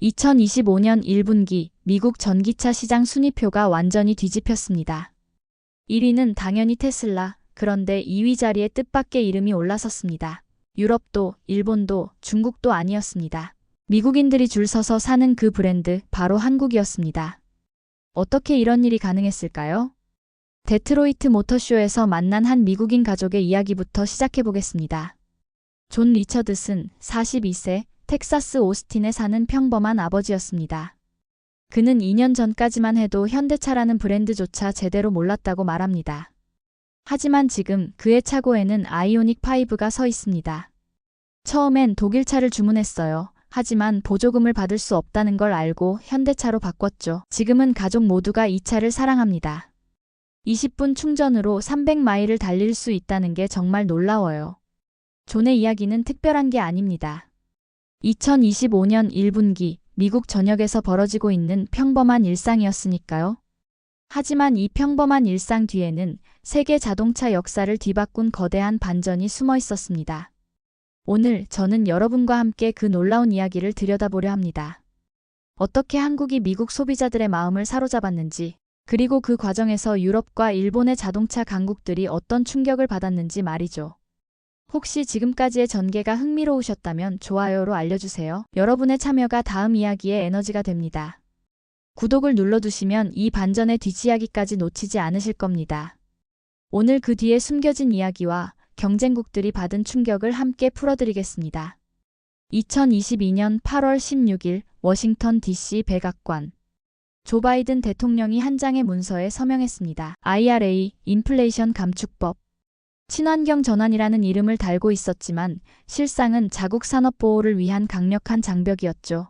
2025년 1분기 미국 전기차 시장 순위표가 완전히 뒤집혔습니다. 1위는 당연히 테슬라, 그런데 2위 자리에 뜻밖의 이름이 올라섰습니다. 유럽도, 일본도, 중국도 아니었습니다. 미국인들이 줄 서서 사는 그 브랜드, 바로 한국이었습니다. 어떻게 이런 일이 가능했을까요? 데트로이트 모터쇼에서 만난 한 미국인 가족의 이야기부터 시작해보겠습니다. 존 리처드슨, 42세, 텍사스 오스틴에 사는 평범한 아버지였습니다. 그는 2년 전까지만 해도 현대차라는 브랜드조차 제대로 몰랐다고 말합니다. 하지만 지금 그의 차고에는 아이오닉 5가 서 있습니다. 처음엔 독일차를 주문했어요. 하지만 보조금을 받을 수 없다는 걸 알고 현대차로 바꿨죠. 지금은 가족 모두가 이 차를 사랑합니다. 20분 충전으로 300마일을 달릴 수 있다는 게 정말 놀라워요. 존의 이야기는 특별한 게 아닙니다. 2025년 1분기 미국 전역에서 벌어지고 있는 평범한 일상이었으니까요. 하지만 이 평범한 일상 뒤에는 세계 자동차 역사를 뒤바꾼 거대한 반전이 숨어 있었습니다. 오늘 저는 여러분과 함께 그 놀라운 이야기를 들여다보려 합니다. 어떻게 한국이 미국 소비자들의 마음을 사로잡았는지, 그리고 그 과정에서 유럽과 일본의 자동차 강국들이 어떤 충격을 받았는지 말이죠. 혹시 지금까지의 전개가 흥미로우셨다면 좋아요로 알려주세요. 여러분의 참여가 다음 이야기의 에너지가 됩니다. 구독을 눌러두시면 이 반전의 뒷이야기까지 놓치지 않으실 겁니다. 오늘 그 뒤에 숨겨진 이야기와 경쟁국들이 받은 충격을 함께 풀어드리겠습니다. 2022년 8월 16일 워싱턴 DC 백악관. 조 바이든 대통령이 한 장의 문서에 서명했습니다. IRA, 인플레이션 감축법. 친환경 전환이라는 이름을 달고 있었지만 실상은 자국 산업 보호를 위한 강력한 장벽이었죠.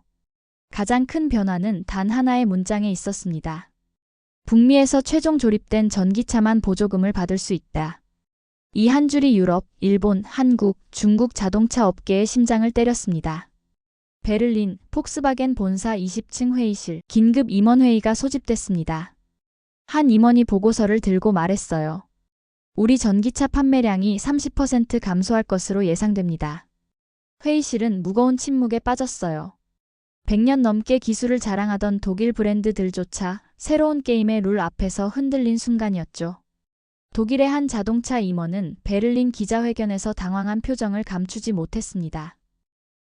가장 큰 변화는 단 하나의 문장에 있었습니다. 북미에서 최종 조립된 전기차만 보조금을 받을 수 있다. 이 한 줄이 유럽, 일본, 한국, 중국 자동차 업계의 심장을 때렸습니다. 베를린, 폭스바겐 본사 20층 회의실, 긴급 임원회의가 소집됐습니다. 한 임원이 보고서를 들고 말했어요. 우리 전기차 판매량이 30% 감소할 것으로 예상됩니다. 회의실은 무거운 침묵에 빠졌어요. 100년 넘게 기술을 자랑하던 독일 브랜드들조차 새로운 게임의 룰 앞에서 흔들린 순간이었죠. 독일의 한 자동차 임원은 베를린 기자회견에서 당황한 표정을 감추지 못했습니다.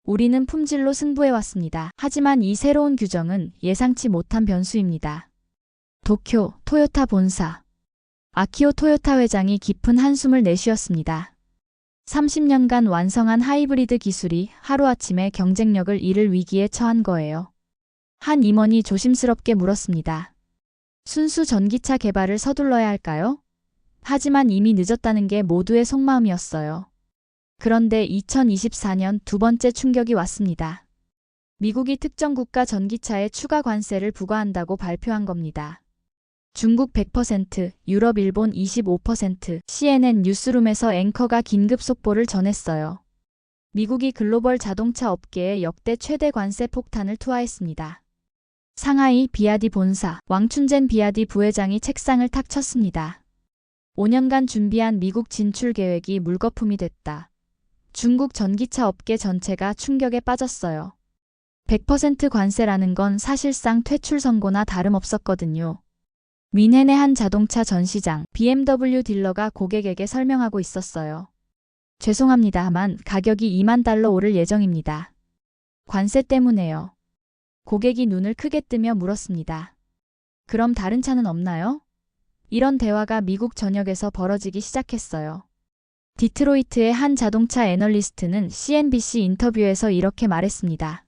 우리는 품질로 승부해왔습니다. 하지만 이 새로운 규정은 예상치 못한 변수입니다. 도쿄, 토요타 본사. 아키오 토요타 회장이 깊은 한숨을 내쉬었습니다. 30년간 완성한 하이브리드 기술이 하루아침에 경쟁력을 잃을 위기에 처한 거예요. 한 임원이 조심스럽게 물었습니다. 순수 전기차 개발을 서둘러야 할까요? 하지만 이미 늦었다는 게 모두의 속마음이었어요. 그런데 2024년 두 번째 충격이 왔습니다. 미국이 특정 국가 전기차에 추가 관세를 부과한다고 발표한 겁니다. 중국 100%, 유럽 일본 25%, CNN 뉴스룸에서 앵커가 긴급 속보를 전했어요. 미국이 글로벌 자동차 업계에 역대 최대 관세 폭탄을 투하했습니다. 상하이 비아디 본사, 왕춘젠 비아디 부회장이 책상을 탁 쳤습니다. 5년간 준비한 미국 진출 계획이 물거품이 됐다. 중국 전기차 업계 전체가 충격에 빠졌어요. 100% 관세라는 건 사실상 퇴출 선고나 다름없었거든요. 뮌헨의 한 자동차 전시장, BMW 딜러가 고객에게 설명하고 있었어요. 죄송합니다만 가격이 2만 달러 오를 예정입니다. 관세 때문에요. 고객이 눈을 크게 뜨며 물었습니다. 그럼 다른 차는 없나요? 이런 대화가 미국 전역에서 벌어지기 시작했어요. 디트로이트의 한 자동차 애널리스트는 CNBC 인터뷰에서 이렇게 말했습니다.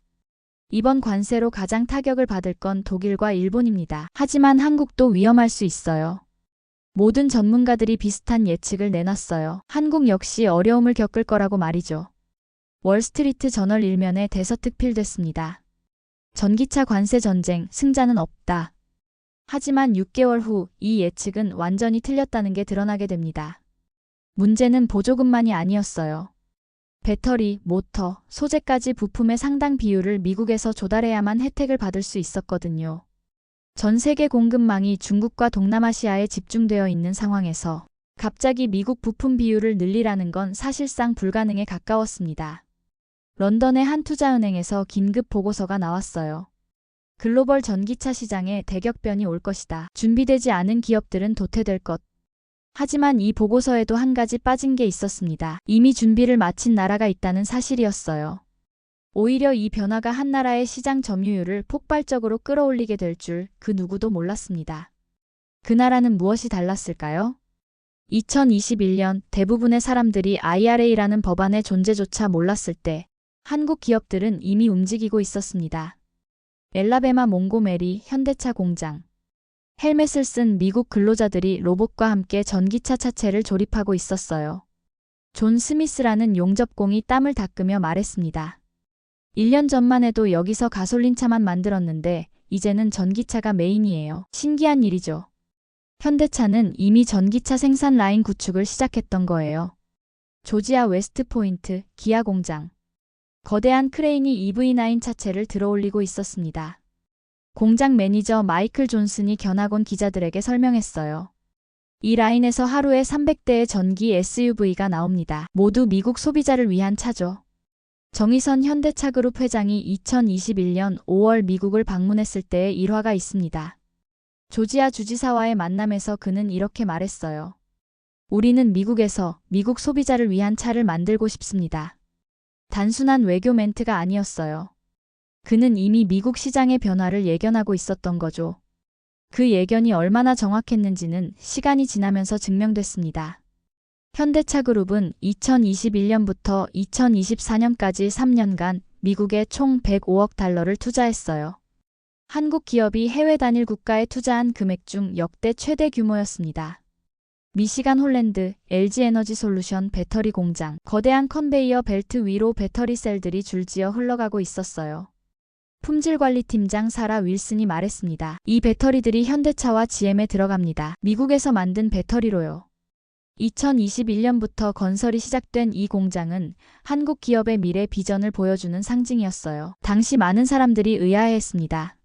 이번 관세로 가장 타격을 받을 건 독일과 일본입니다. 하지만 한국도 위험할 수 있어요. 모든 전문가들이 비슷한 예측을 내놨어요. 한국 역시 어려움을 겪을 거라고 말이죠. 월스트리트 저널 일면에 대서특필됐습니다. 전기차 관세 전쟁, 승자는 없다. 하지만 6개월 후 이 예측은 완전히 틀렸다는 게 드러나게 됩니다. 문제는 보조금만이 아니었어요. 배터리, 모터, 소재까지 부품의 상당 비율을 미국에서 조달해야만 혜택을 받을 수 있었거든요. 전 세계 공급망이 중국과 동남아시아에 집중되어 있는 상황에서 갑자기 미국 부품 비율을 늘리라는 건 사실상 불가능에 가까웠습니다. 런던의 한 투자은행에서 긴급 보고서가 나왔어요. 글로벌 전기차 시장에 대격변이 올 것이다. 준비되지 않은 기업들은 도태될 것. 하지만 이 보고서에도 한 가지 빠진 게 있었습니다. 이미 준비를 마친 나라가 있다는 사실이었어요. 오히려 이 변화가 한 나라의 시장 점유율을 폭발적으로 끌어올리게 될 줄 그 누구도 몰랐습니다. 그 나라는 무엇이 달랐을까요? 2021년 대부분의 사람들이 IRA라는 법안의 존재조차 몰랐을 때 한국 기업들은 이미 움직이고 있었습니다. 엘라베마 몽고메리 현대차 공장. 헬멧을 쓴 미국 근로자들이 로봇과 함께 전기차 차체를 조립하고 있었어요. 존 스미스라는 용접공이 땀을 닦으며 말했습니다. 1년 전만 해도 여기서 가솔린차만 만들었는데 이제는 전기차가 메인이에요. 신기한 일이죠. 현대차는 이미 전기차 생산 라인 구축을 시작했던 거예요. 조지아 웨스트포인트 기아 공장. 거대한 크레인이 EV9 차체를 들어올리고 있었습니다. 공장 매니저 마이클 존슨이 견학온 기자들에게 설명했어요. 이 라인에서 하루에 300대의 전기 SUV가 나옵니다. 모두 미국 소비자를 위한 차죠. 정의선 현대차그룹 회장이 2021년 5월 미국을 방문했을 때의 일화가 있습니다. 조지아 주지사와의 만남에서 그는 이렇게 말했어요. 우리는 미국에서 미국 소비자를 위한 차를 만들고 싶습니다. 단순한 외교 멘트가 아니었어요. 그는 이미 미국 시장의 변화를 예견하고 있었던 거죠. 그 예견이 얼마나 정확했는지는 시간이 지나면서 증명됐습니다. 현대차그룹은 2021년부터 2024년까지 3년간 미국에 총 105억 달러를 투자했어요. 한국 기업이 해외 단일 국가에 투자한 금액 중 역대 최대 규모였습니다. 미시간 홀랜드 LG에너지솔루션 배터리 공장. 거대한 컨베이어 벨트 위로 배터리 셀들이 줄지어 흘러가고 있었어요. 품질관리팀장 사라 윌슨이 말했습니다. 이 배터리들이 현대차와 GM에 들어갑니다. 미국에서 만든 배터리로요. 2021년부터 건설이 시작된 이 공장은 한국 기업의 미래 비전을 보여주는 상징이었어요. 당시 많은 사람들이 의아해했습니다.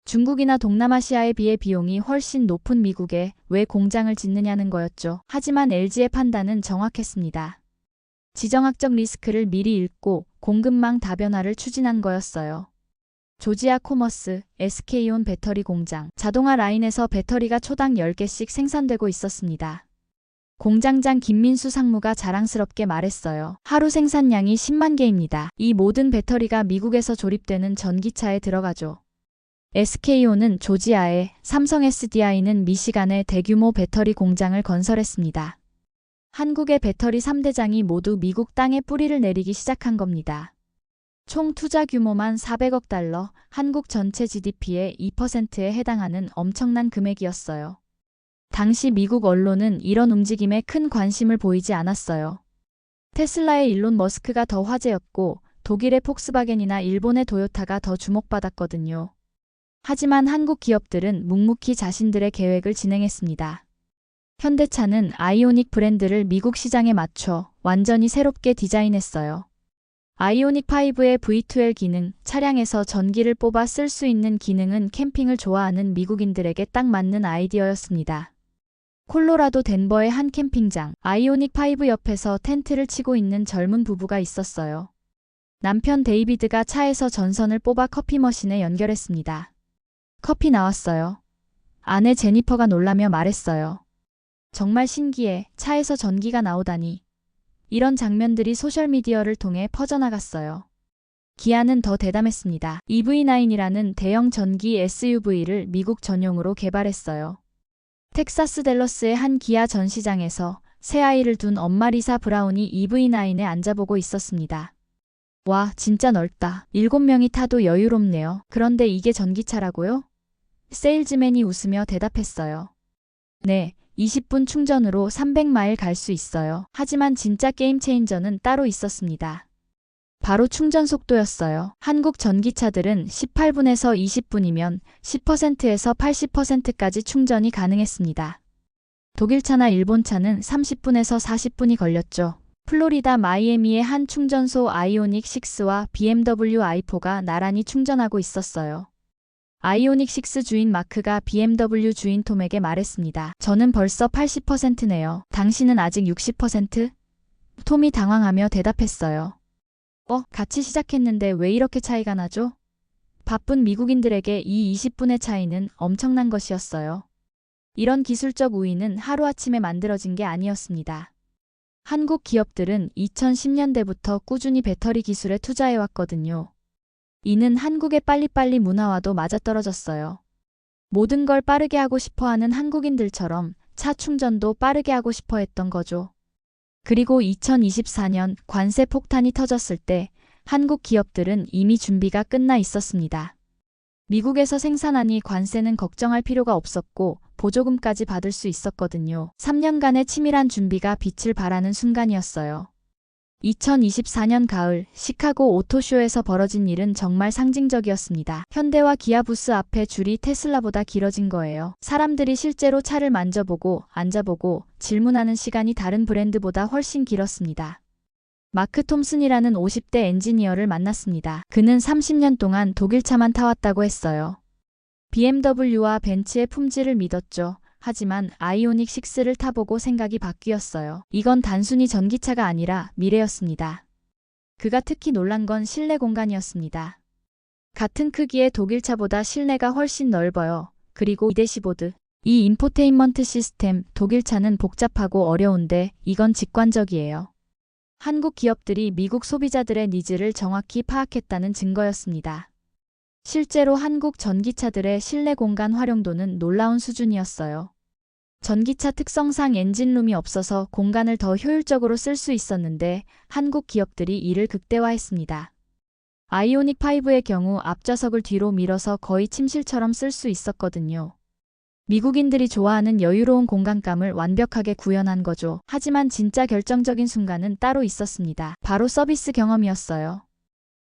중국이나 동남아시아에 비해 비용이 훨씬 높은 미국에 왜 공장을 짓느냐는 거였죠. 하지만 LG의 판단은 정확했습니다. 지정학적 리스크를 미리 읽고 공급망 다변화를 추진한 거였어요. 조지아 코머스, SK온 배터리 공장. 자동화 라인에서 배터리가 초당 10개씩 생산되고 있었습니다. 공장장 김민수 상무가 자랑스럽게 말했어요. 하루 생산량이 10만 개입니다. 이 모든 배터리가 미국에서 조립되는 전기차에 들어가죠. SK온은 조지아에, 삼성 SDI는 미시간에 대규모 배터리 공장을 건설했습니다. 한국의 배터리 3대장이 모두 미국 땅에 뿌리를 내리기 시작한 겁니다. 총 투자 규모만 400억 달러, 한국 전체 GDP의 2%에 해당하는 엄청난 금액이었어요. 당시 미국 언론은 이런 움직임에 큰 관심을 보이지 않았어요. 테슬라의 일론 머스크가 더 화제였고 독일의 폭스바겐이나 일본의 도요타가 더 주목받았거든요. 하지만 한국 기업들은 묵묵히 자신들의 계획을 진행했습니다. 현대차는 아이오닉 브랜드를 미국 시장에 맞춰 완전히 새롭게 디자인했어요. 아이오닉 5의 V12 기능, 차량에서 전기를 뽑아 쓸 수 있는 기능은 캠핑을 좋아하는 미국인들에게 딱 맞는 아이디어였습니다. 콜로라도 덴버의 한 캠핑장, 아이오닉 5 옆에서 텐트를 치고 있는 젊은 부부가 있었어요. 남편 데이비드가 차에서 전선을 뽑아 커피 머신에 연결했습니다. 커피 나왔어요. 아내 제니퍼가 놀라며 말했어요. 정말 신기해. 차에서 전기가 나오다니. 이런 장면들이 소셜미디어를 통해 퍼져나갔어요. 기아는 더 대담했습니다. EV9이라는 대형 전기 SUV를 미국 전용으로 개발했어요. 텍사스 댈러스의 한 기아 전시장에서 새 아이를 둔 엄마 리사 브라운이 EV9에 앉아보고 있었습니다. 와, 진짜 넓다. 7명이 타도 여유롭네요. 그런데 이게 전기차라고요? 세일즈맨이 웃으며 대답했어요. 네, 20분 충전으로 300마일 갈 수 있어요. 하지만 진짜 게임 체인저는 따로 있었습니다. 바로 충전 속도였어요. 한국 전기차들은 18분에서 20분이면 10%에서 80%까지 충전이 가능했습니다. 독일차나 일본차는 30분에서 40분이 걸렸죠. 플로리다 마이애미의 한 충전소 아이오닉 6와 BMW i4가 나란히 충전하고 있었어요. 아이오닉 6 주인 마크가 BMW 주인 톰에게 말했습니다. 저는 벌써 80%네요. 당신은 아직 60%? 톰이 당황하며 대답했어요. 같이 시작했는데 왜 이렇게 차이가 나죠? 바쁜 미국인들에게 이 20분의 차이는 엄청난 것이었어요. 이런 기술적 우위는 하루아침에 만들어진 게 아니었습니다. 한국 기업들은 2010년대부터 꾸준히 배터리 기술에 투자해왔거든요. 이는 한국의 빨리빨리 문화와도 맞아떨어졌어요. 모든 걸 빠르게 하고 싶어하는 한국인들처럼 차 충전도 빠르게 하고 싶어 했던 거죠. 그리고 2024년 관세 폭탄이 터졌을 때 한국 기업들은 이미 준비가 끝나 있었습니다. 미국에서 생산하니 관세는 걱정할 필요가 없었고 보조금까지 받을 수 있었거든요. 3년간의 치밀한 준비가 빛을 발하는 순간이었어요. 2024년 가을 시카고 오토쇼에서 벌어진 일은 정말 상징적이었습니다. 현대와 기아 부스 앞에 줄이 테슬라보다 길어진 거예요. 사람들이 실제로 차를 만져보고 앉아보고 질문하는 시간이 다른 브랜드보다 훨씬 길었습니다. 마크 톰슨이라는 50대 엔지니어를 만났습니다. 그는 30년 동안 독일차만 타왔다고 했어요. BMW와 벤츠의 품질을 믿었죠. 하지만 아이오닉 6를 타보고 생각이 바뀌었어요. 이건 단순히 전기차가 아니라 미래였습니다. 그가 특히 놀란 건 실내 공간이었습니다. 같은 크기의 독일차보다 실내가 훨씬 넓어요. 그리고 이 대시보드, 이 인포테인먼트 시스템, 독일차는 복잡하고 어려운데 이건 직관적이에요. 한국 기업들이 미국 소비자들의 니즈를 정확히 파악했다는 증거였습니다. 실제로 한국 전기차들의 실내 공간 활용도는 놀라운 수준이었어요. 전기차 특성상 엔진룸이 없어서 공간을 더 효율적으로 쓸 수 있었는데 한국 기업들이 이를 극대화했습니다. 아이오닉 5의 경우 앞좌석을 뒤로 밀어서 거의 침실처럼 쓸 수 있었거든요. 미국인들이 좋아하는 여유로운 공간감을 완벽하게 구현한 거죠. 하지만 진짜 결정적인 순간은 따로 있었습니다. 바로 서비스 경험이었어요.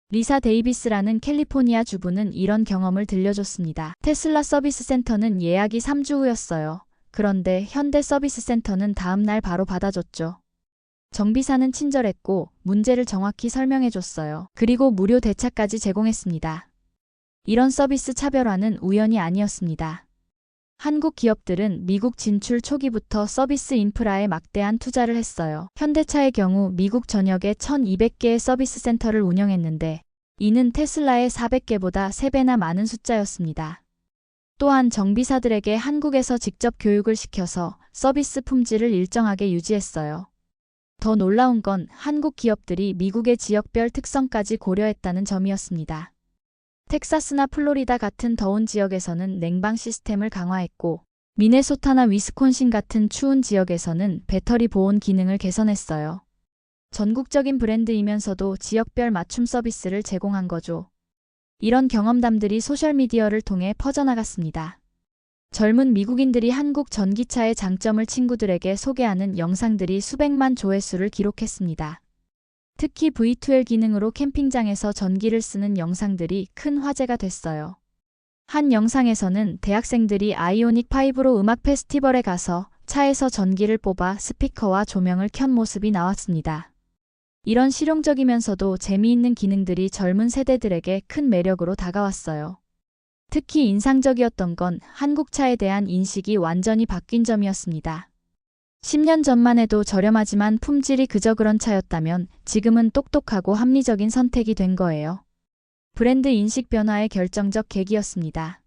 리사 데이비스라는 캘리포니아 주부는 이런 경험을 들려줬습니다. 테슬라 서비스 센터는 예약이 3주 후였어요. 그런데 현대 서비스 센터는 다음 날 바로 받아줬죠. 정비사는 친절했고 문제를 정확히 설명해줬어요. 그리고 무료 대차까지 제공했습니다. 이런 서비스 차별화는 우연이 아니었습니다. 한국 기업들은 미국 진출 초기부터 서비스 인프라에 막대한 투자를 했어요. 현대차의 경우 미국 전역에 1200개의 서비스 센터를 운영했는데 이는 테슬라의 400개보다 3배나 많은 숫자였습니다. 또한 정비사들에게 한국에서 직접 교육을 시켜서 서비스 품질을 일정하게 유지했어요. 더 놀라운 건 한국 기업들이 미국의 지역별 특성까지 고려했다는 점이었습니다. 텍사스나 플로리다 같은 더운 지역에서는 냉방 시스템을 강화했고 미네소타나 위스콘신 같은 추운 지역에서는 배터리 보온 기능을 개선했어요. 전국적인 브랜드이면서도 지역별 맞춤 서비스를 제공한 거죠. 이런 경험담들이 소셜미디어를 통해 퍼져나갔습니다. 젊은 미국인들이 한국 전기차의 장점을 친구들에게 소개하는 영상들이 수백만 조회수를 기록했습니다. 특히 V2L 기능으로 캠핑장에서 전기를 쓰는 영상들이 큰 화제가 됐어요. 한 영상에서는 대학생들이 아이오닉 5로 음악 페스티벌에 가서 차에서 전기를 뽑아 스피커와 조명을 켠 모습이 나왔습니다. 이런 실용적이면서도 재미있는 기능들이 젊은 세대들에게 큰 매력으로 다가왔어요. 특히 인상적이었던 건 한국차에 대한 인식이 완전히 바뀐 점이었습니다. 10년 전만 해도 저렴하지만 품질이 그저 그런 차였다면 지금은 똑똑하고 합리적인 선택이 된 거예요. 브랜드 인식 변화의 결정적 계기였습니다.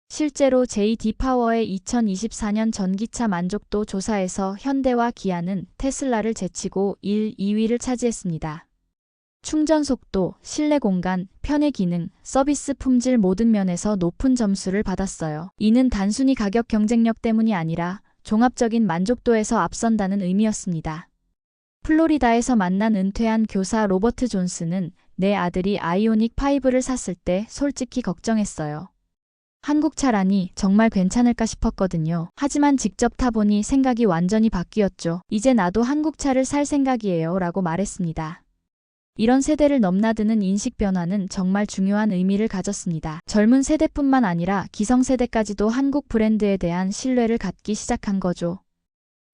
실제로 JD 파워의 2024년 전기차 만족도 조사에서 현대와 기아는 테슬라를 제치고 1, 2위를 차지했습니다. 충전 속도, 실내 공간, 편의 기능, 서비스 품질 모든 면에서 높은 점수를 받았어요. 이는 단순히 가격 경쟁력 때문이 아니라 종합적인 만족도에서 앞선다는 의미였습니다. 플로리다에서 만난 은퇴한 교사 로버트 존스는 내 아들이 아이오닉 5를 샀을 때 솔직히 걱정했어요. 한국 차라니 정말 괜찮을까 싶었거든요. 하지만 직접 타보니 생각이 완전히 바뀌었죠. 이제 나도 한국 차를 살 생각이에요 라고 말했습니다. 이런 세대를 넘나드는 인식 변화는 정말 중요한 의미를 가졌습니다. 젊은 세대뿐만 아니라 기성세대까지도 한국 브랜드에 대한 신뢰를 갖기 시작한 거죠.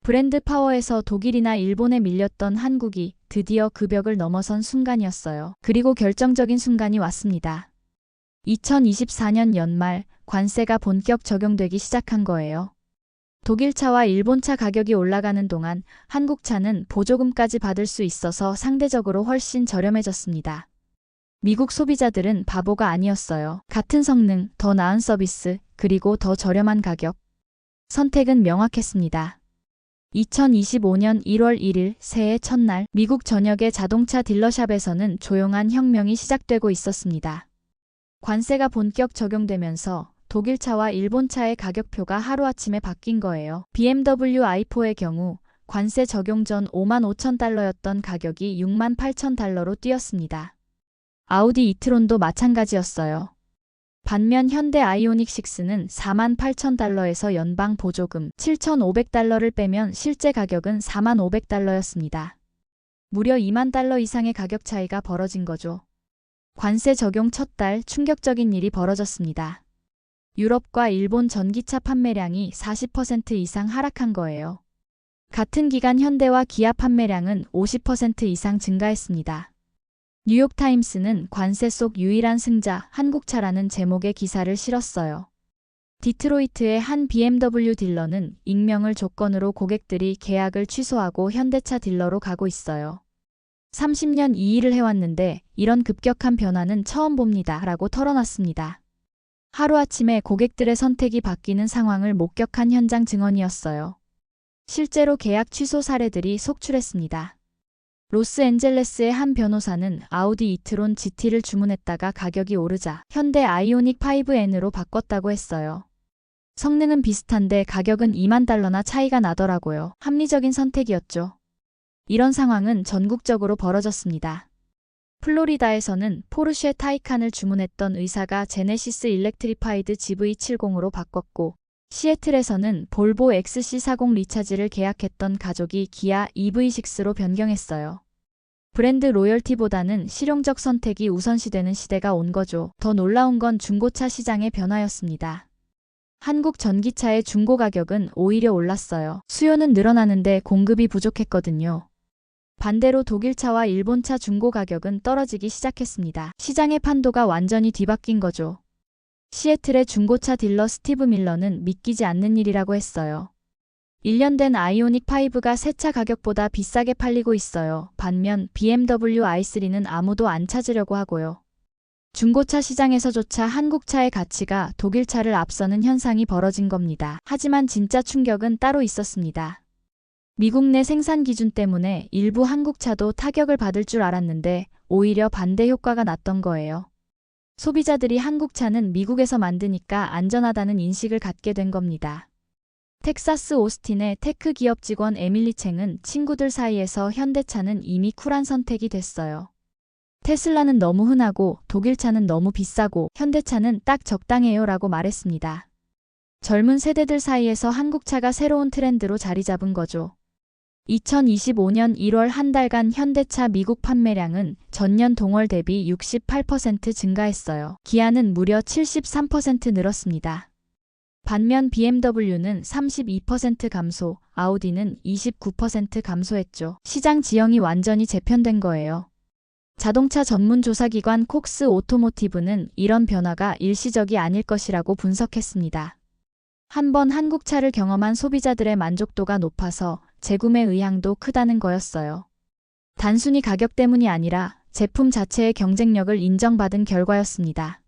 브랜드 파워에서 독일이나 일본에 밀렸던 한국이 드디어 그 벽을 넘어선 순간이었어요. 그리고 결정적인 순간이 왔습니다. 2024년 연말 관세가 본격 적용되기 시작한 거예요. 독일차와 일본차 가격이 올라가는 동안 한국차는 보조금까지 받을 수 있어서 상대적으로 훨씬 저렴해졌습니다. 미국 소비자들은 바보가 아니었어요. 같은 성능, 더 나은 서비스, 그리고 더 저렴한 가격. 선택은 명확했습니다. 2025년 1월 1일 새해 첫날 미국 전역의 자동차 딜러샵에서는 조용한 혁명이 시작되고 있었습니다. 관세가 본격 적용되면서 독일차와 일본차의 가격표가 하루아침에 바뀐 거예요. BMW i4의 경우 관세 적용 전 55,000달러였던 가격이 68,000달러로 뛰었습니다. 아우디 이트론도 마찬가지였어요. 반면 현대 아이오닉 6는 48,000달러에서 연방 보조금 7,500달러를 빼면 실제 가격은 45,000달러였습니다. 무려 20,000달러 이상의 가격 차이가 벌어진 거죠. 관세 적용 첫 달 충격적인 일이 벌어졌습니다. 유럽과 일본 전기차 판매량이 40% 이상 하락한 거예요. 같은 기간 현대와 기아 판매량은 50% 이상 증가했습니다. 뉴욕타임스는 관세 속 유일한 승자 한국차라는 제목의 기사를 실었어요. 디트로이트의 한 BMW 딜러는 익명을 조건으로 고객들이 계약을 취소하고 현대차 딜러로 가고 있어요. 30년 이 일을 해왔는데 이런 급격한 변화는 처음 봅니다. 라고 털어놨습니다. 하루아침에 고객들의 선택이 바뀌는 상황을 목격한 현장 증언이었어요. 실제로 계약 취소 사례들이 속출했습니다. 로스앤젤레스의 한 변호사는 아우디 이트론 GT를 주문했다가 가격이 오르자 현대 아이오닉 5N으로 바꿨다고 했어요. 성능은 비슷한데 가격은 20,000달러나 차이가 나더라고요. 합리적인 선택이었죠. 이런 상황은 전국적으로 벌어졌습니다. 플로리다에서는 포르쉐 타이칸을 주문했던 의사가 제네시스 일렉트리파이드 GV70으로 바꿨고, 시애틀에서는 볼보 XC40 리차지를 계약했던 가족이 기아 EV6로 변경했어요. 브랜드 로열티보다는 실용적 선택이 우선시되는 시대가 온 거죠. 더 놀라운 건 중고차 시장의 변화였습니다. 한국 전기차의 중고 가격은 오히려 올랐어요. 수요는 늘어나는데 공급이 부족했거든요. 반대로 독일차와 일본차 중고 가격은 떨어지기 시작했습니다. 시장의 판도가 완전히 뒤바뀐 거죠. 시애틀의 중고차 딜러 스티브 밀러는 믿기지 않는 일이라고 했어요. 1년 된 아이오닉 5가 새차 가격보다 비싸게 팔리고 있어요. 반면 BMW i3는 아무도 안 찾으려고 하고요. 중고차 시장에서조차 한국차의 가치가 독일차를 앞서는 현상이 벌어진 겁니다. 하지만 진짜 충격은 따로 있었습니다. 미국 내 생산 기준 때문에 일부 한국차도 타격을 받을 줄 알았는데 오히려 반대 효과가 났던 거예요. 소비자들이 한국차는 미국에서 만드니까 안전하다는 인식을 갖게 된 겁니다. 텍사스 오스틴의 테크 기업 직원 에밀리 챙은 친구들 사이에서 현대차는 이미 쿨한 선택이 됐어요. 테슬라는 너무 흔하고 독일차는 너무 비싸고 현대차는 딱 적당해요 라고 말했습니다. 젊은 세대들 사이에서 한국차가 새로운 트렌드로 자리 잡은 거죠. 2025년 1월 한 달간 현대차 미국 판매량은 전년 동월 대비 68% 증가했어요. 기아는 무려 73% 늘었습니다. 반면 BMW는 32% 감소, 아우디는 29% 감소했죠. 시장 지형이 완전히 재편된 거예요. 자동차 전문 조사기관 콕스 오토모티브는 이런 변화가 일시적이 아닐 것이라고 분석했습니다. 한번 한국차를 경험한 소비자들의 만족도가 높아서 재구매 의향도 크다는 거였어요. 단순히 가격 때문이 아니라 제품 자체의 경쟁력을 인정받은 결과였습니다.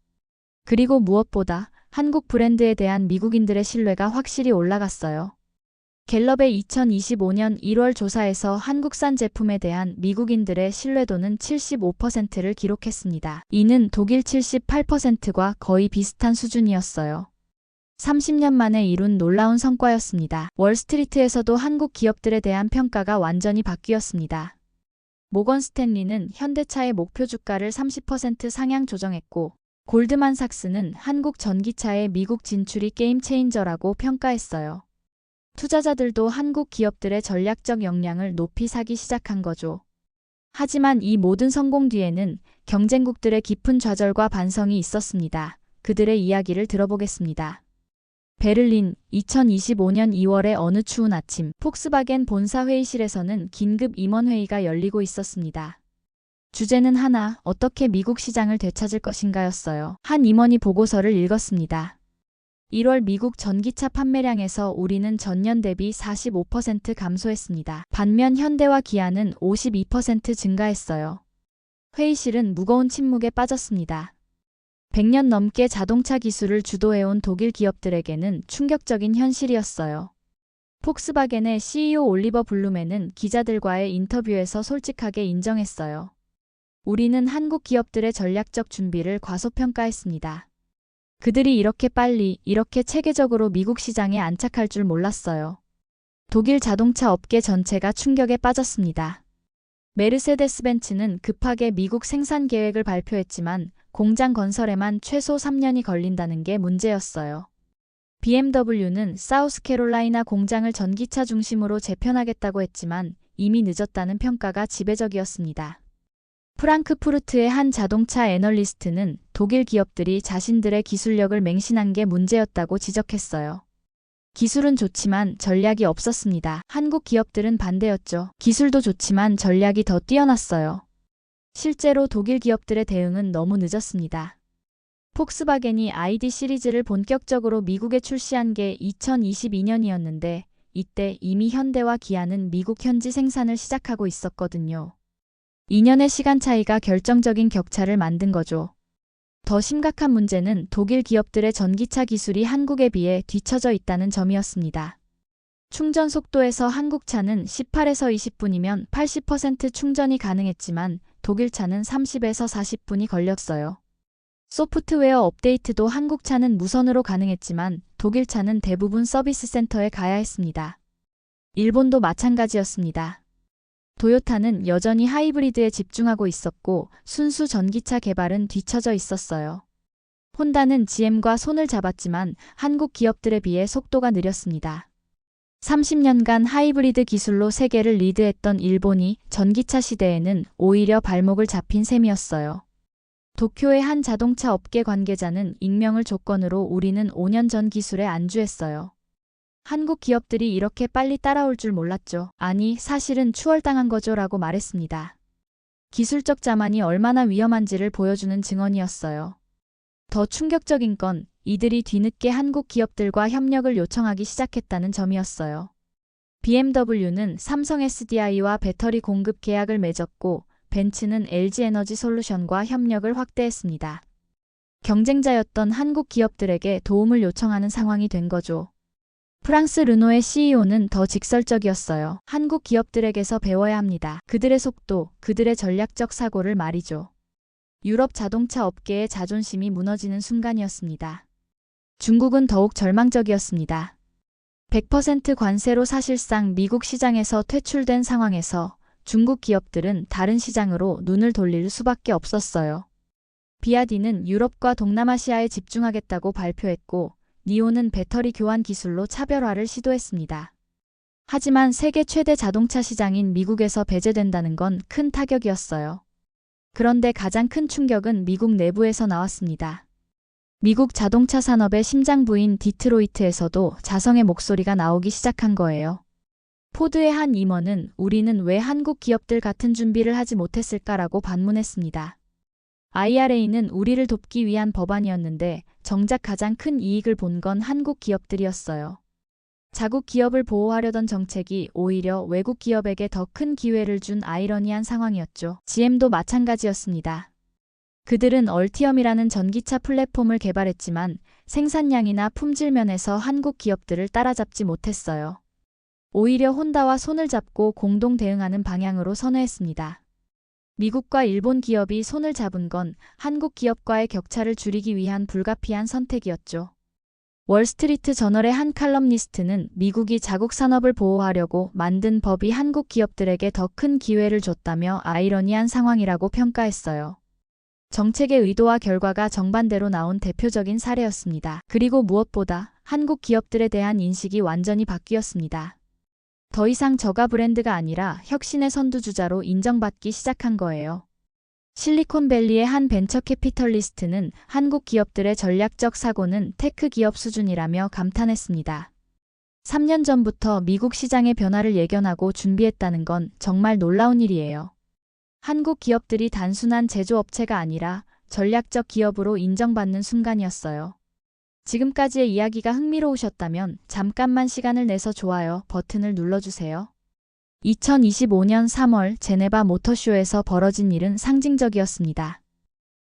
그리고 무엇보다 한국 브랜드에 대한 미국인들의 신뢰가 확실히 올라갔어요. 갤럽의 2025년 1월 조사에서 한국산 제품에 대한 미국인들의 신뢰도는 75%를 기록했습니다. 이는 독일 78%과 거의 비슷한 수준이었어요. 30년 만에 이룬 놀라운 성과였습니다. 월스트리트에서도 한국 기업들에 대한 평가가 완전히 바뀌었습니다. 모건 스탠리는 현대차의 목표 주가를 30% 상향 조정했고, 골드만삭스는 한국 전기차의 미국 진출이 게임 체인저라고 평가했어요. 투자자들도 한국 기업들의 전략적 역량을 높이 사기 시작한 거죠. 하지만 이 모든 성공 뒤에는 경쟁국들의 깊은 좌절과 반성이 있었습니다. 그들의 이야기를 들어보겠습니다. 베를린, 2025년 2월의 어느 추운 아침, 폭스바겐 본사 회의실에서는 긴급 임원회의가 열리고 있었습니다. 주제는 하나, 어떻게 미국 시장을 되찾을 것인가였어요. 한 임원이 보고서를 읽었습니다. 1월 미국 전기차 판매량에서 우리는 전년 대비 45% 감소했습니다. 반면 현대와 기아는 52% 증가했어요. 회의실은 무거운 침묵에 빠졌습니다. 100년 넘게 자동차 기술을 주도해온 독일 기업들에게는 충격적인 현실이었어요. 폭스바겐의 CEO 올리버 블룸에는 기자들과의 인터뷰에서 솔직하게 인정했어요. 우리는 한국 기업들의 전략적 준비를 과소평가했습니다. 그들이 이렇게 빨리, 이렇게 체계적으로 미국 시장에 안착할 줄 몰랐어요. 독일 자동차 업계 전체가 충격에 빠졌습니다. 메르세데스 벤츠는 급하게 미국 생산 계획을 발표했지만 공장 건설에만 최소 3년이 걸린다는 게 문제였어요. BMW는 사우스캐롤라이나 공장을 전기차 중심으로 재편하겠다고 했지만 이미 늦었다는 평가가 지배적이었습니다. 프랑크푸르트의 한 자동차 애널리스트는 독일 기업들이 자신들의 기술력을 맹신한 게 문제였다고 지적했어요. 기술은 좋지만 전략이 없었습니다. 한국 기업들은 반대였죠. 기술도 좋지만 전략이 더 뛰어났어요. 실제로 독일 기업들의 대응은 너무 늦었습니다. 폭스바겐이 ID 시리즈를 본격적으로 미국에 출시한 게 2022년이었는데 이때 이미 현대와 기아는 미국 현지 생산을 시작하고 있었거든요. 2년의 시간 차이가 결정적인 격차를 만든 거죠. 더 심각한 문제는 독일 기업들의 전기차 기술이 한국에 비해 뒤처져 있다는 점이었습니다. 충전 속도에서 한국 차는 18에서 20분이면 80% 충전이 가능했지만 독일 차는 30에서 40분이 걸렸어요. 소프트웨어 업데이트도 한국 차는 무선으로 가능했지만 독일 차는 대부분 서비스 센터에 가야 했습니다. 일본도 마찬가지였습니다. 도요타는 여전히 하이브리드에 집중하고 있었고 순수 전기차 개발은 뒤처져 있었어요. 혼다는 GM과 손을 잡았지만 한국 기업들에 비해 속도가 느렸습니다. 30년간 하이브리드 기술로 세계를 리드했던 일본이 전기차 시대에는 오히려 발목을 잡힌 셈이었어요. 도쿄의 한 자동차 업계 관계자는 익명을 조건으로 우리는 5년 전 기술에 안주했어요. 한국 기업들이 이렇게 빨리 따라올 줄 몰랐죠. 아니, 사실은 추월당한 거죠 라고 말했습니다. 기술적 자만이 얼마나 위험한지를 보여주는 증언이었어요. 더 충격적인 건 이들이 뒤늦게 한국 기업들과 협력을 요청하기 시작했다는 점이었어요. BMW는 삼성 SDI와 배터리 공급 계약을 맺었고 벤츠는 LG에너지솔루션과 협력을 확대했습니다. 경쟁자였던 한국 기업들에게 도움을 요청하는 상황이 된 거죠. 프랑스 르노의 CEO는 더 직설적이었어요. 한국 기업들에게서 배워야 합니다. 그들의 속도, 그들의 전략적 사고를 말이죠. 유럽 자동차 업계의 자존심이 무너지는 순간이었습니다. 중국은 더욱 절망적이었습니다. 100% 관세로 사실상 미국 시장에서 퇴출된 상황에서 중국 기업들은 다른 시장으로 눈을 돌릴 수밖에 없었어요. 비아디는 유럽과 동남아시아에 집중하겠다고 발표했고 니오는 배터리 교환 기술로 차별화를 시도했습니다. 하지만 세계 최대 자동차 시장인 미국에서 배제된다는 건 큰 타격이었어요. 그런데 가장 큰 충격은 미국 내부에서 나왔습니다. 미국 자동차 산업의 심장부인 디트로이트에서도 자성의 목소리가 나오기 시작한 거예요. 포드의 한 임원은 우리는 왜 한국 기업들 같은 준비를 하지 못했을까라고 반문했습니다. IRA는 우리를 돕기 위한 법안이었는데 정작 가장 큰 이익을 본 건 한국 기업들이었어요. 자국 기업을 보호하려던 정책이 오히려 외국 기업에게 더 큰 기회를 준 아이러니한 상황이었죠. GM도 마찬가지였습니다. 그들은 얼티엄이라는 전기차 플랫폼을 개발했지만 생산량이나 품질 면에서 한국 기업들을 따라잡지 못했어요. 오히려 혼다와 손을 잡고 공동 대응하는 방향으로 선회했습니다. 미국과 일본 기업이 손을 잡은 건 한국 기업과의 격차를 줄이기 위한 불가피한 선택이었죠. 월스트리트 저널의 한 칼럼니스트는 미국이 자국 산업을 보호하려고 만든 법이 한국 기업들에게 더 큰 기회를 줬다며 아이러니한 상황이라고 평가했어요. 정책의 의도와 결과가 정반대로 나온 대표적인 사례였습니다. 그리고 무엇보다 한국 기업들에 대한 인식이 완전히 바뀌었습니다. 더 이상 저가 브랜드가 아니라 혁신의 선두주자로 인정받기 시작한 거예요. 실리콘밸리의 한 벤처 캐피털리스트는 한국 기업들의 전략적 사고는 테크 기업 수준이라며 감탄했습니다. 3년 전부터 미국 시장의 변화를 예견하고 준비했다는 건 정말 놀라운 일이에요. 한국 기업들이 단순한 제조업체가 아니라 전략적 기업으로 인정받는 순간이었어요. 지금까지의 이야기가 흥미로우셨다면 잠깐만 시간을 내서 좋아요 버튼을 눌러주세요. 2025년 3월 제네바 모터쇼에서 벌어진 일은 상징적이었습니다.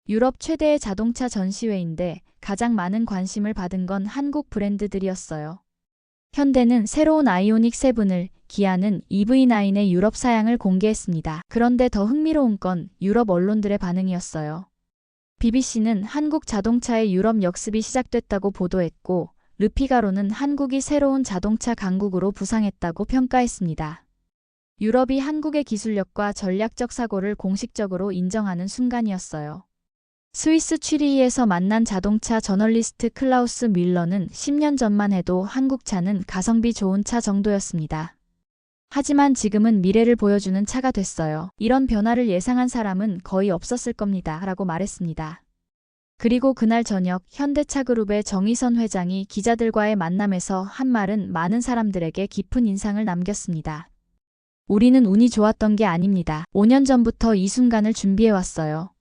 유럽 최대의 자동차 전시회인데 가장 많은 관심을 받은 건 한국 브랜드들이었어요. 현대는 새로운 아이오닉 7을, 기아는 EV9의 유럽 사양을 공개했습니다. 그런데 더 흥미로운 건 유럽 언론들의 반응이었어요. BBC는 한국 자동차의 유럽 역습이 시작됐다고 보도했고, 르피가로는 한국이 새로운 자동차 강국으로 부상했다고 평가했습니다. 유럽이 한국의 기술력과 전략적 사고를 공식적으로 인정하는 순간이었어요. 스위스 취리히에서 만난 자동차 저널리스트 클라우스 뮬러는 10년 전만 해도 한국 차는 가성비 좋은 차 정도였습니다. 하지만 지금은 미래를 보여주는 차가 됐어요. 이런 변화를 예상한 사람은 거의 없었을 겁니다. 라고 말했습니다. 그리고 그날 저녁 현대차그룹의 정의선 회장이 기자들과의 만남에서 한 말은 많은 사람들에게 깊은 인상을 남겼습니다. 우리는 운이 좋았던 게 아닙니다. 5년 전부터 이 순간을 준비해왔어요.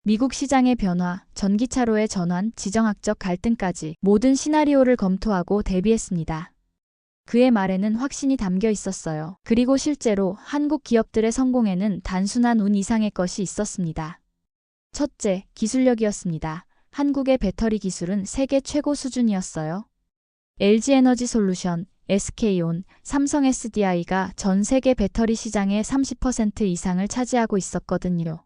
미국 시장의 변화, 전기차로의 전환, 지정학적 갈등까지 모든 시나리오를 검토하고 대비했습니다. 그의 말에는 확신이 담겨 있었어요. 그리고 실제로 한국 기업들의 성공에는 단순한 운 이상의 것이 있었습니다. 첫째, 기술력이었습니다. 한국의 배터리 기술은 세계 최고 수준이었어요. LG에너지솔루션, SK온, 삼성 SDI가 전 세계 배터리 시장의 30% 이상을 차지하고 있었거든요.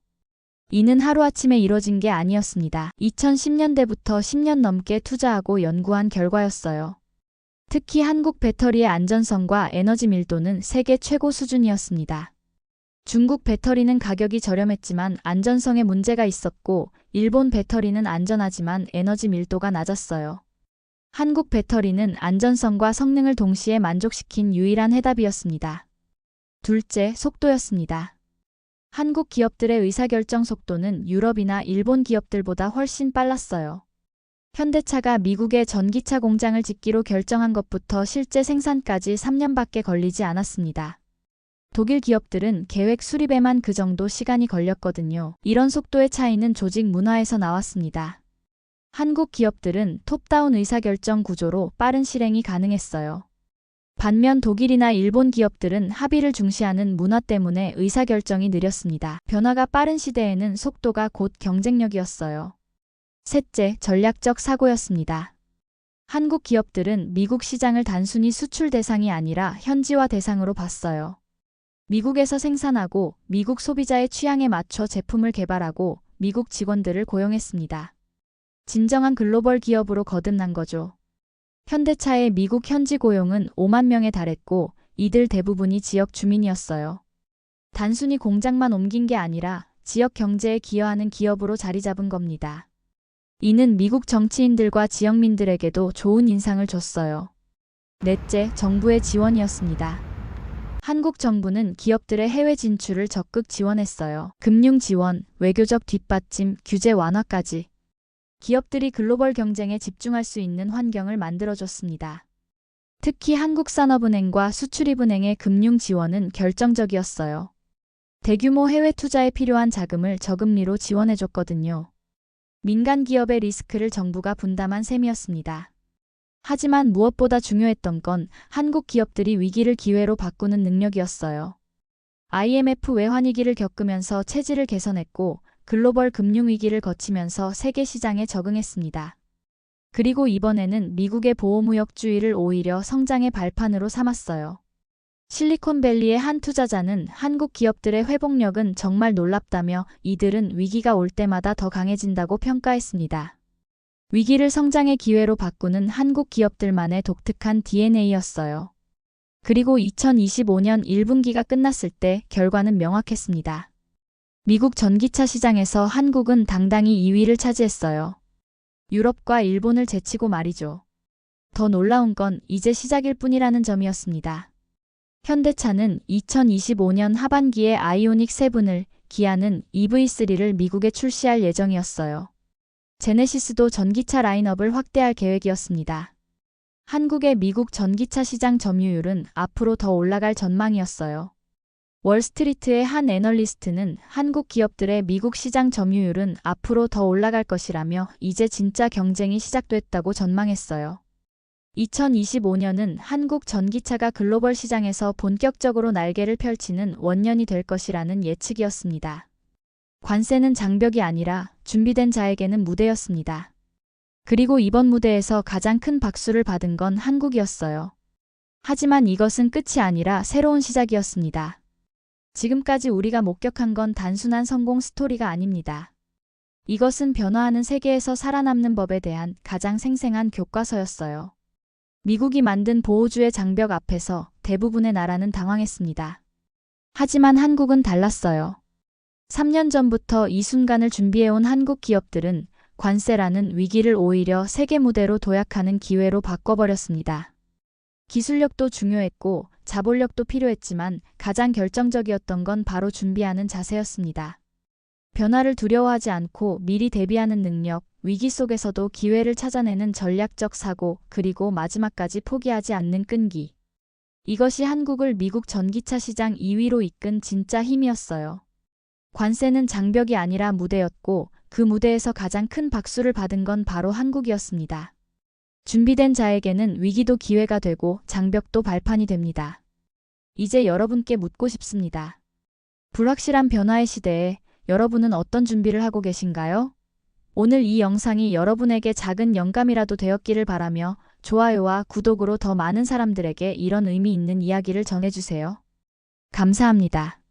이는 하루아침에 이뤄진 게 아니었습니다. 2010년대부터 10년 넘게 투자하고 연구한 결과였어요. 특히 한국 배터리의 안전성과 에너지 밀도는 세계 최고 수준이었습니다. 중국 배터리는 가격이 저렴했지만 안전성에 문제가 있었고, 일본 배터리는 안전하지만 에너지 밀도가 낮았어요. 한국 배터리는 안전성과 성능을 동시에 만족시킨 유일한 해답이었습니다. 둘째, 속도였습니다. 한국 기업들의 의사결정 속도는 유럽이나 일본 기업들보다 훨씬 빨랐어요. 현대차가 미국의 전기차 공장을 짓기로 결정한 것부터 실제 생산까지 3년밖에 걸리지 않았습니다. 독일 기업들은 계획 수립에만 그 정도 시간이 걸렸거든요. 이런 속도의 차이는 조직 문화에서 나왔습니다. 한국 기업들은 톱다운 의사결정 구조로 빠른 실행이 가능했어요. 반면 독일이나 일본 기업들은 합의를 중시하는 문화 때문에 의사결정이 느렸습니다. 변화가 빠른 시대에는 속도가 곧 경쟁력이었어요. 셋째, 전략적 사고였습니다. 한국 기업들은 미국 시장을 단순히 수출 대상이 아니라 현지화 대상으로 봤어요. 미국에서 생산하고 미국 소비자의 취향에 맞춰 제품을 개발하고 미국 직원들을 고용했습니다. 진정한 글로벌 기업으로 거듭난 거죠. 현대차의 미국 현지 고용은 5만 명에 달했고 이들 대부분이 지역 주민이었어요. 단순히 공장만 옮긴 게 아니라 지역 경제에 기여하는 기업으로 자리 잡은 겁니다. 이는 미국 정치인들과 지역민들에게도 좋은 인상을 줬어요. 넷째, 정부의 지원이었습니다. 한국 정부는 기업들의 해외 진출을 적극 지원했어요. 금융 지원, 외교적 뒷받침, 규제 완화까지. 기업들이 글로벌 경쟁에 집중할 수 있는 환경을 만들어줬습니다. 특히 한국산업은행과 수출입은행의 금융 지원은 결정적이었어요. 대규모 해외 투자에 필요한 자금을 저금리로 지원해줬거든요. 민간 기업의 리스크를 정부가 분담한 셈이었습니다. 하지만 무엇보다 중요했던 건 한국 기업들이 위기를 기회로 바꾸는 능력이었어요. IMF 외환위기를 겪으면서 체질을 개선했고 글로벌 금융위기를 거치면서 세계 시장에 적응했습니다. 그리고 이번에는 미국의 보호무역주의를 오히려 성장의 발판으로 삼았어요. 실리콘밸리의 한 투자자는 한국 기업들의 회복력은 정말 놀랍다며 이들은 위기가 올 때마다 더 강해진다고 평가했습니다. 위기를 성장의 기회로 바꾸는 한국 기업들만의 독특한 DNA였어요. 그리고 2025년 1분기가 끝났을 때 결과는 명확했습니다. 미국 전기차 시장에서 한국은 당당히 2위를 차지했어요. 유럽과 일본을 제치고 말이죠. 더 놀라운 건 이제 시작일 뿐이라는 점이었습니다. 현대차는 2025년 하반기에 아이오닉 7을, 기아는 EV3를 미국에 출시할 예정이었어요. 제네시스도 전기차 라인업을 확대할 계획이었습니다. 한국의 미국 전기차 시장 점유율은 앞으로 더 올라갈 전망이었어요. 월스트리트의 한 애널리스트는 한국 기업들의 미국 시장 점유율은 앞으로 더 올라갈 것이라며 이제 진짜 경쟁이 시작됐다고 전망했어요. 2025년은 한국 전기차가 글로벌 시장에서 본격적으로 날개를 펼치는 원년이 될 것이라는 예측이었습니다. 관세는 장벽이 아니라 준비된 자에게는 무대였습니다. 그리고 이번 무대에서 가장 큰 박수를 받은 건 한국이었어요. 하지만 이것은 끝이 아니라 새로운 시작이었습니다. 지금까지 우리가 목격한 건 단순한 성공 스토리가 아닙니다. 이것은 변화하는 세계에서 살아남는 법에 대한 가장 생생한 교과서였어요. 미국이 만든 보호주의 장벽 앞에서 대부분의 나라는 당황했습니다. 하지만 한국은 달랐어요. 3년 전부터 이 순간을 준비해온 한국 기업들은 관세라는 위기를 오히려 세계 무대로 도약하는 기회로 바꿔버렸습니다. 기술력도 중요했고 자본력도 필요했지만 가장 결정적이었던 건 바로 준비하는 자세였습니다. 변화를 두려워하지 않고 미리 대비하는 능력, 위기 속에서도 기회를 찾아내는 전략적 사고, 그리고 마지막까지 포기하지 않는 끈기. 이것이 한국을 미국 전기차 시장 2위로 이끈 진짜 힘이었어요. 관세는 장벽이 아니라 무대였고 그 무대에서 가장 큰 박수를 받은 건 바로 한국이었습니다. 준비된 자에게는 위기도 기회가 되고 장벽도 발판이 됩니다. 이제 여러분께 묻고 싶습니다. 불확실한 변화의 시대에 여러분은 어떤 준비를 하고 계신가요? 오늘 이 영상이 여러분에게 작은 영감이라도 되었기를 바라며 좋아요와 구독으로 더 많은 사람들에게 이런 의미 있는 이야기를 전해주세요. 감사합니다.